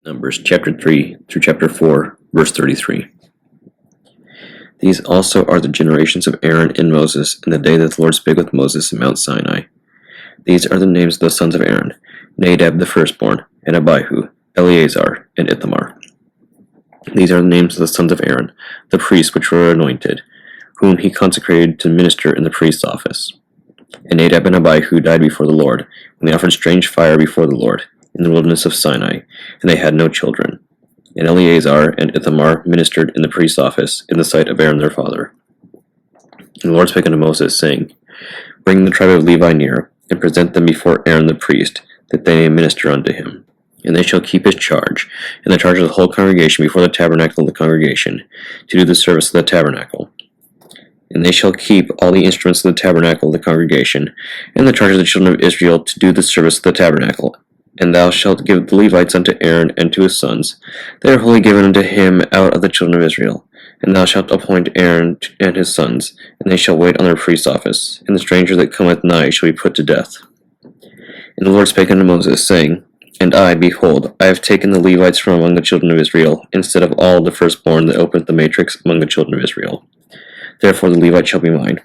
Numbers chapter 3 through chapter 4, verse 33. These also are the generations of Aaron and Moses in the day that the Lord spake with Moses in Mount Sinai. These are the names of the sons of Aaron: Nadab the firstborn, and Abihu, Eleazar, and Ithamar. These are the names of the sons of Aaron, the priests which were anointed, whom he consecrated to minister in the priest's office. And Nadab and Abihu died before the Lord, when they offered strange fire before the Lord, in the wilderness of Sinai, and they had no children. And Eleazar and Ithamar ministered in the priest's office in the sight of Aaron their father. And the Lord spake unto Moses, saying, Bring the tribe of Levi near, and present them before Aaron the priest, that they may minister unto him. And they shall keep his charge, and the charge of the whole congregation before the tabernacle of the congregation, to do the service of the tabernacle. And they shall keep all the instruments of the tabernacle of the congregation, and the charge of the children of Israel to do the service of the tabernacle. And thou shalt give the Levites unto Aaron and to his sons. They are wholly given unto him out of the children of Israel. And thou shalt appoint Aaron and his sons, and they shall wait on their priest's office. And the stranger that cometh nigh shall be put to death. And the Lord spake unto Moses, saying, And I, behold, I have taken the Levites from among the children of Israel, instead of all the firstborn that opened the matrix among the children of Israel. Therefore the Levites shall be mine,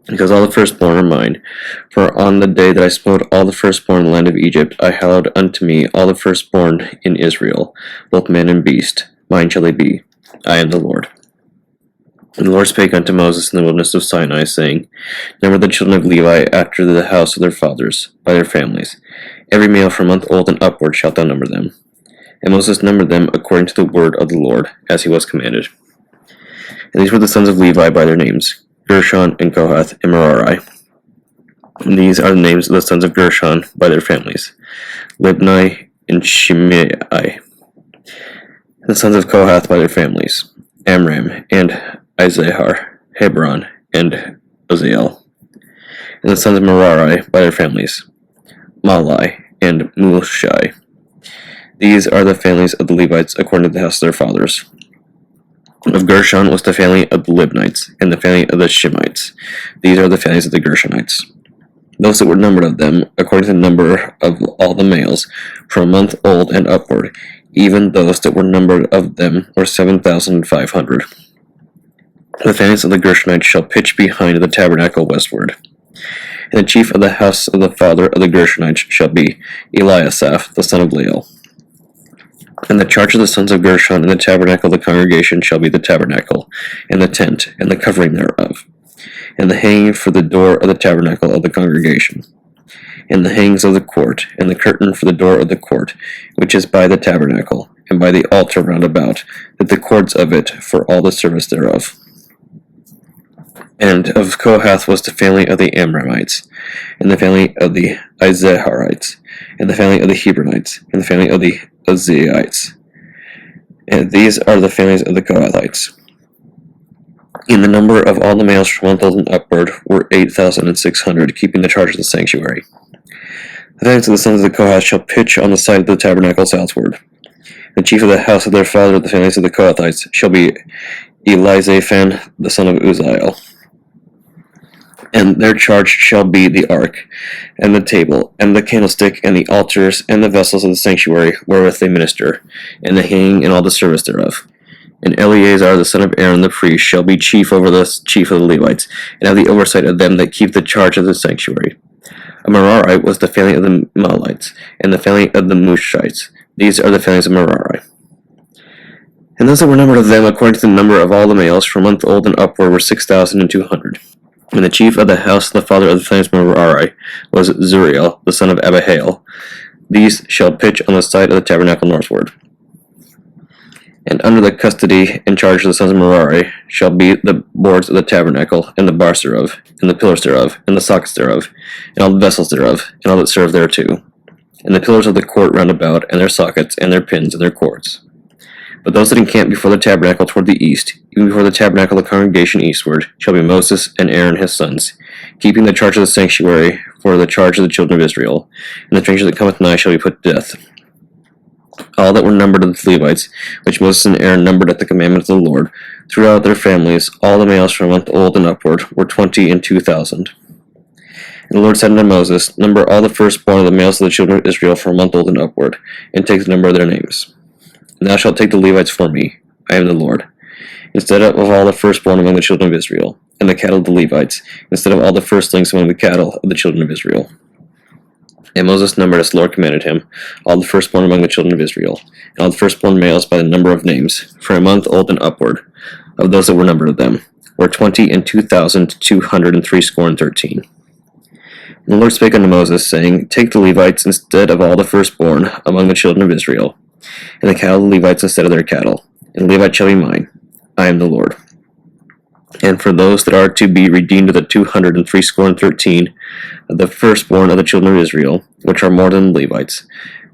because all the firstborn are mine. For on the day that I smote all the firstborn in the land of Egypt, I hallowed unto me all the firstborn in Israel, both man and beast. Mine shall they be. I am the Lord. And the Lord spake unto Moses in the wilderness of Sinai, saying, Number the children of Levi after the house of their fathers, by their families. Every male from a month old and upward shalt thou number them. And Moses numbered them according to the word of the Lord, as he was commanded. And these were the sons of Levi by their names, Gershon and Kohath and Merari. And these are the names of the sons of Gershon by their families, Libni and Shimei. And the sons of Kohath by their families, Amram and Izahar, Hebron and Uzziel. And the sons of Merari by their families, Malai and Mushai. These are the families of the Levites according to the house of their fathers. Of Gershon was the family of the Libnites, and the family of the Shimites. These are the families of the Gershonites. Those that were numbered of them, according to the number of all the males, from a month old and upward, even those that were numbered of them were 7,500. The families of the Gershonites shall pitch behind the tabernacle westward. And the chief of the house of the father of the Gershonites shall be Eliasaph, the son of Lael. And the charge of the sons of Gershon in the tabernacle of the congregation shall be the tabernacle, and the tent, and the covering thereof, and the hanging for the door of the tabernacle of the congregation, and the hangings of the court, and the curtain for the door of the court, which is by the tabernacle, and by the altar round about, that the cords of it for all the service thereof. And of Kohath was the family of the Amramites, and the family of the Izaharites, and the family of the Hebronites, and the family of the Uzziites. And these are the families of the Kohathites. In the number of all the males from 1,000 upward were 8,600, keeping the charge of the sanctuary. The families of the sons of the Kohath shall pitch on the side of the tabernacle southward. The chief of the house of their father of the families of the Kohathites shall be Elizaphan, the son of Uzziel. And their charge shall be the ark, and the table, and the candlestick, and the altars, and the vessels of the sanctuary wherewith they minister, and the hanging, and all the service thereof. And Eleazar the son of Aaron the priest shall be chief over the chief of the Levites, and have the oversight of them that keep the charge of the sanctuary. A Merari was the family of the Malites, and the family of the Mushites. These are the families of Merari. And those that were numbered of them according to the number of all the males from a month old and upward were 6,200. And the chief of the house of the father of the families of Merari was Zuriel, the son of Abihail. These shall pitch on the side of the tabernacle northward. And under the custody and charge of the sons of Merari shall be the boards of the tabernacle, and the bars thereof, and the pillars thereof, and the sockets thereof, and all the vessels thereof, and all that serve thereto, and the pillars of the court round about, and their sockets, and their pins, and their cords. But those that encamp before the tabernacle toward the east, even before the tabernacle of the congregation eastward, shall be Moses and Aaron his sons, keeping the charge of the sanctuary for the charge of the children of Israel. And the stranger that cometh nigh shall be put to death. All that were numbered of the Levites, which Moses and Aaron numbered at the commandment of the Lord, throughout their families, all the males from a month old and upward, were 22,000. And the Lord said unto Moses, Number all the firstborn of the males of the children of Israel from a month old and upward, and take the number of their names. And thou shalt take the Levites for me. I am the Lord. Instead of all the firstborn among the children of Israel, and the cattle of the Levites, instead of all the firstlings among the cattle of the children of Israel. And Moses numbered as the Lord commanded him, all the firstborn among the children of Israel, and all the firstborn males by the number of names, from a month old and upward, of those that were numbered of them, were 20,203 And the Lord spake unto Moses, saying, Take the Levites instead of all the firstborn among the children of Israel, and the cattle of the Levites instead of their cattle, and the Levites shall be mine. I am the Lord. And for those that are to be redeemed of the 213 of the firstborn of the children of Israel, which are more than the Levites,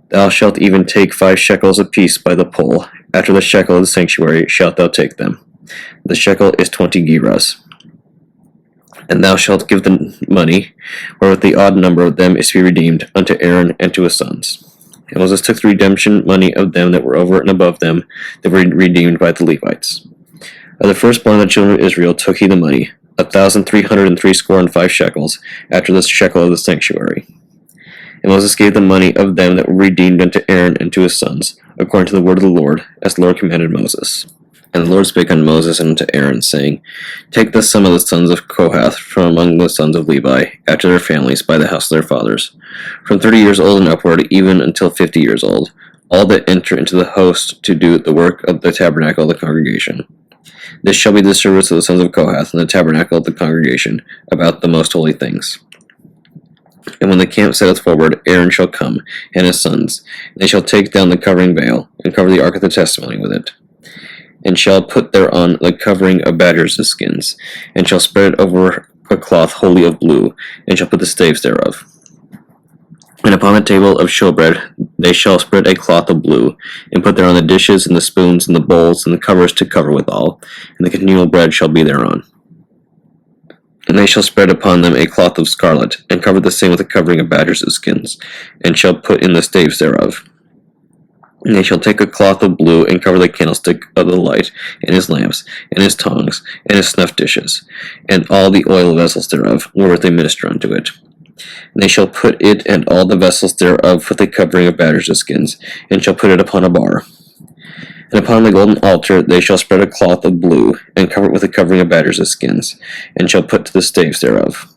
thou shalt even take 5 shekels apiece by the poll. After the shekel of the sanctuary shalt thou take them. The shekel is 20 gerahs. And thou shalt give the money, wherewith the odd number of them is to be redeemed, unto Aaron and to his sons. And Moses took the redemption money of them that were over and above them that were redeemed by the Levites. Of the firstborn of the children of Israel took he the money, 1,365 shekels, after the shekel of the sanctuary. And Moses gave the money of them that were redeemed unto Aaron and to his sons, according to the word of the Lord, as the Lord commanded Moses. And the Lord spake unto Moses and unto Aaron, saying, Take the sum of the sons of Kohath from among the sons of Levi, after their families, by the house of their fathers, from 30 years old and upward, even until 50 years old, all that enter into the host to do the work of the tabernacle of the congregation. This shall be the service of the sons of Kohath in the tabernacle of the congregation, about the most holy things. And when the camp setteth forward, Aaron shall come, and his sons, and they shall take down the covering veil, and cover the ark of the testimony with it, and shall put thereon the covering of badgers' skins, and shall spread it over a cloth wholly of blue, and shall put the staves thereof. And upon the table of showbread they shall spread a cloth of blue, and put thereon the dishes, and the spoons, and the bowls, and the covers to cover withal, and the continual bread shall be thereon. And they shall spread upon them a cloth of scarlet, and cover the same with a covering of badgers' skins, and shall put in the staves thereof. And they shall take a cloth of blue, and cover the candlestick of the light, and his lamps, and his tongs, and his snuff dishes, and all the oil vessels thereof, wherewith they minister unto it. And they shall put it and all the vessels thereof with a covering of badgers' skins, and shall put it upon a bar. And upon the golden altar they shall spread a cloth of blue, and cover it with a covering of badgers' skins, and shall put to the staves thereof.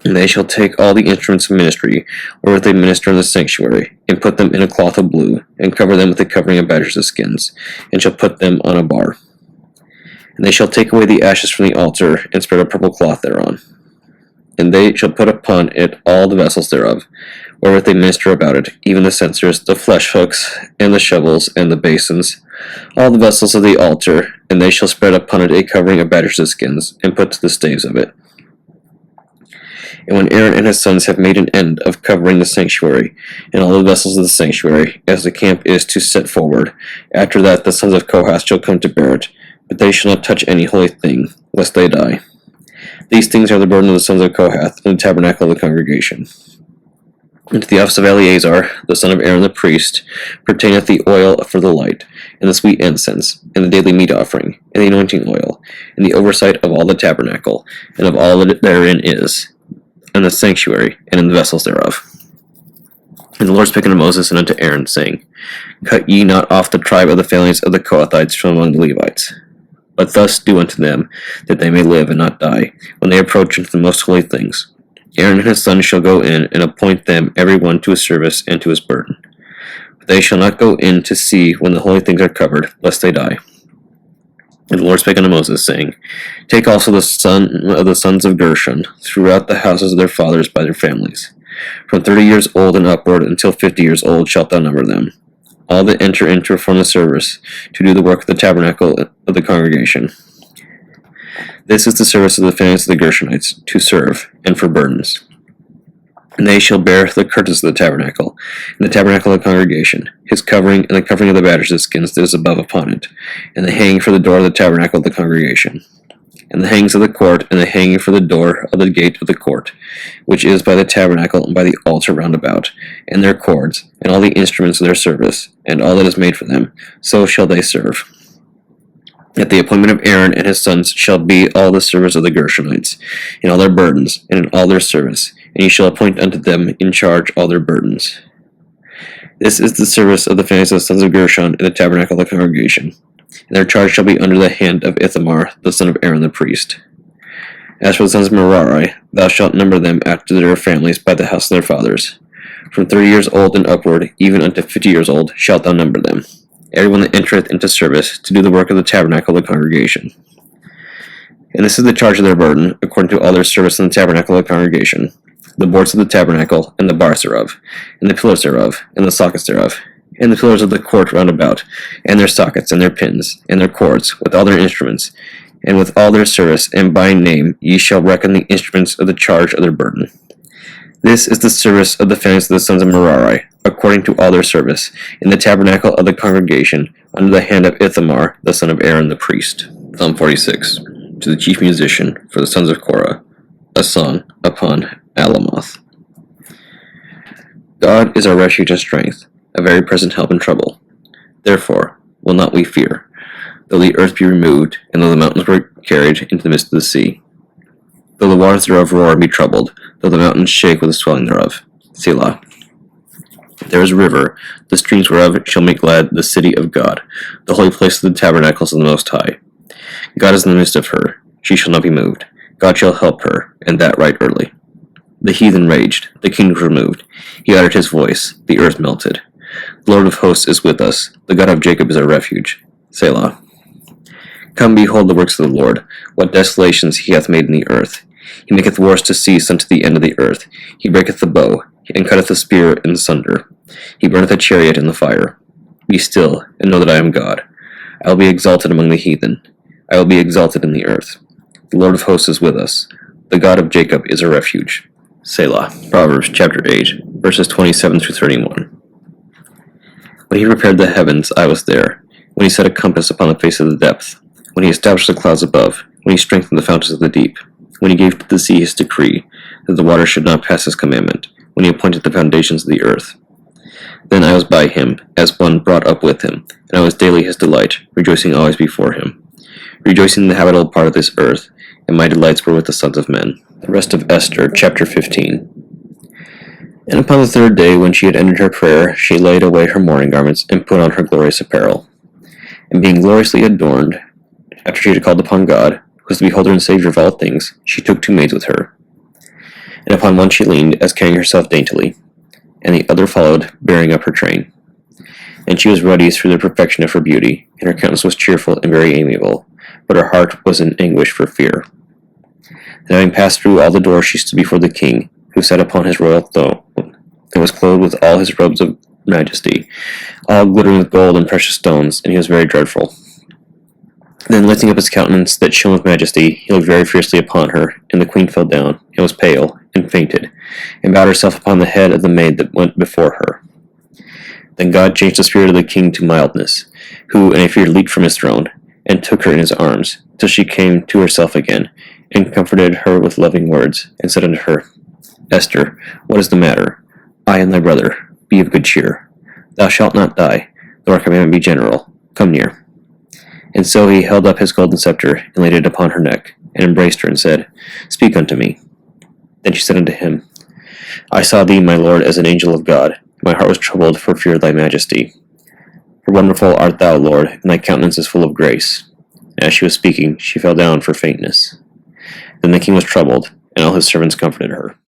And they shall take all the instruments of ministry, wherewith they minister in the sanctuary, and put them in a cloth of blue, and cover them with a covering of badgers' skins, and shall put them on a bar. And they shall take away the ashes from the altar, and spread a purple cloth thereon. And they shall put upon it all the vessels thereof, wherewith they minister about it, even the censers, the flesh hooks, and the shovels, and the basins, all the vessels of the altar, and they shall spread upon it a covering of badgers' skins, and put to the staves of it. And when Aaron and his sons have made an end of covering the sanctuary, and all the vessels of the sanctuary, as the camp is to set forward, after that the sons of Kohath shall come to bear it, but they shall not touch any holy thing, lest they die. These things are the burden of the sons of Kohath in the tabernacle of the congregation. And to the office of Eleazar, the son of Aaron the priest, pertaineth the oil for the light, and the sweet incense, and the daily meat offering, and the anointing oil, and the oversight of all the tabernacle, and of all that therein is, and the sanctuary, and in the vessels thereof. And the Lord spake unto Moses and unto Aaron, saying, Cut ye not off the tribe of the families of the Kohathites from among the Levites, but thus do unto them, that they may live and not die, when they approach into the most holy things. Aaron and his sons shall go in, and appoint them every one to his service and to his burden. But they shall not go in to see when the holy things are covered, lest they die. And the Lord spake unto Moses, saying, Take also the son of the sons of Gershon throughout the houses of their fathers by their families. From 30 years old and upward until 50 years old shalt thou number them, all that enter in to perform the service, to do the work of the tabernacle of the congregation. This is the service of the families of the Gershonites, to serve, and for burdens. And they shall bear the curtains of the tabernacle, and the tabernacle of the congregation, his covering, and the covering of the badgers' skins that is above upon it, and the hanging for the door of the tabernacle of the congregation, and the hangings of the court, and the hanging for the door of the gate of the court, which is by the tabernacle and by the altar round about, and their cords, and all the instruments of their service, and all that is made for them, so shall they serve. At the appointment of Aaron and his sons shall be all the service of the Gershonites, in all their burdens, and in all their service, and ye shall appoint unto them in charge all their burdens. This is the service of the families of the sons of Gershon in the tabernacle of the congregation, and their charge shall be under the hand of Ithamar, the son of Aaron the priest. As for the sons of Merari, thou shalt number them after their families by the house of their fathers. From 30 years old and upward, even unto 50 years old, shalt thou number them. Everyone that entereth into service to do the work of the tabernacle of the congregation. And this is the charge of their burden, according to all their service in the tabernacle of the congregation, the boards of the tabernacle, and the bars thereof, and the pillars thereof, and the sockets thereof, and the pillars of the court round about, and their sockets, and their pins, and their cords, with all their instruments, and with all their service, and by name ye shall reckon the instruments of the charge of their burden. This is the service of the families of the sons of Merari, according to all their service, in the tabernacle of the congregation, under the hand of Ithamar, the son of Aaron the priest. Psalm 46. To the chief musician, for the sons of Korah, a song upon Alamoth. God is our refuge and strength, a very present help in trouble. Therefore will not we fear, though the earth be removed, and though the mountains were carried into the midst of the sea. Though the waters thereof roar and be troubled, though the mountains shake with the swelling thereof. Selah. There is a river, the streams whereof shall make glad the city of God, the holy place of the tabernacles of the Most High. God is in the midst of her, she shall not be moved. God shall help her, and that right early. The heathen raged, the kingdoms were moved. He uttered his voice, the earth melted. The Lord of hosts is with us, the God of Jacob is our refuge. Selah. Come, behold the works of the Lord, what desolations he hath made in the earth. He maketh wars to cease unto the end of the earth. He breaketh the bow, and cutteth the spear in sunder. He burneth a chariot in the fire. Be still, and know that I am God. I will be exalted among the heathen. I will be exalted in the earth. The Lord of hosts is with us. The God of Jacob is our refuge. Selah. Proverbs chapter 8, verses 27 through 31. When he prepared the heavens, I was there. When he set a compass upon the face of the depth. When he established the clouds above. When he strengthened the fountains of the deep. When he gave to the sea his decree, that the waters should not pass his commandment. When he appointed the foundations of the earth. Then I was by him, as one brought up with him, and I was daily his delight, rejoicing always before him. Rejoicing in the habitable part of this earth, and my delights were with the sons of men. The rest of Esther, chapter 15. And upon the third day, when she had ended her prayer, she laid away her mourning garments, and put on her glorious apparel. And being gloriously adorned, after she had called upon God, who is the beholder and Savior of all things, she took 2 maids with her. And upon one she leaned, as carrying herself daintily, and the other followed, bearing up her train. And she was ruddy through the perfection of her beauty, and her countenance was cheerful and very amiable, but her heart was in anguish for fear. And having passed through all the doors, she stood before the king, who sat upon his royal throne, and was clothed with all his robes of majesty, all glittering with gold and precious stones, and he was very dreadful. Then lifting up his countenance that shone with majesty, he looked very fiercely upon her, and the queen fell down, and was pale, and fainted, and bowed herself upon the head of the maid that went before her. Then God changed the spirit of the king to mildness, who in a fear leaped from his throne, and took her in his arms, till she came to herself again, and comforted her with loving words, and said unto her, Esther, what is the matter? I am thy brother, be of good cheer. Thou shalt not die, though our commandment be general. Come near. And so he held up his golden scepter, and laid it upon her neck, and embraced her, and said, Speak unto me. Then she said unto him, I saw thee, my lord, as an angel of God, and my heart was troubled for fear of thy majesty. For wonderful art thou, Lord, and thy countenance is full of grace. And as she was speaking, she fell down for faintness. Then the king was troubled, and all his servants comforted her.